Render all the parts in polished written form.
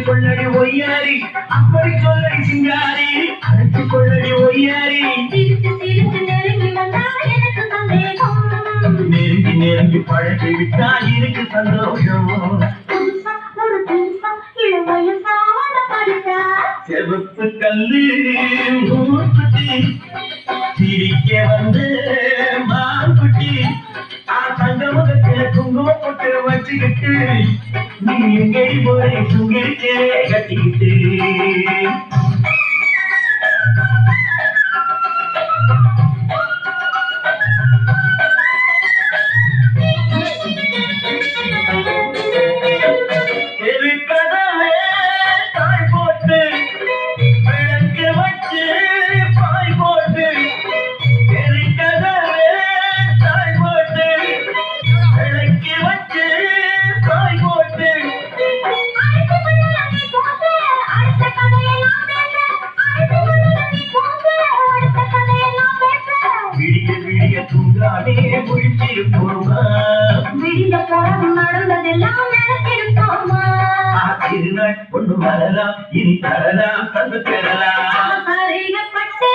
கொள்ளடி ஒய்யாரி அப்படி சொல்லடி சிங்காரி அழைச்சு கொள்ளடி ஒய்யாரி நெருங்கி நெருங்கி பழகி விட்டா இருக்கு சந்தோஷம் செவப்பு கல்லு மூக்குட்டி சிரிக்க வந்து மாங்குட்டி தங்க முகத்துல குங்குமம் போட்டு வச்சுக்கிட்டு நீ எங்கடி போய் சுங்கிருக்கே கட்டிக்கிட்டு தூங்காமே முடிச்சிருப்போமா விடிய போறது நடந்ததெல்லாம் நடத்திருப்போமா திருநாள் ஒண்ணு வரலாம் இனி தரலாம் தந்து பெறலாம் அறியப்பட்டு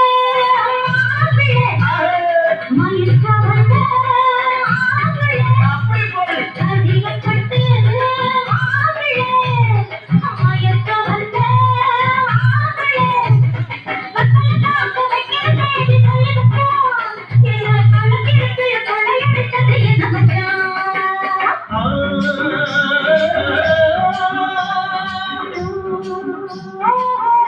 Oh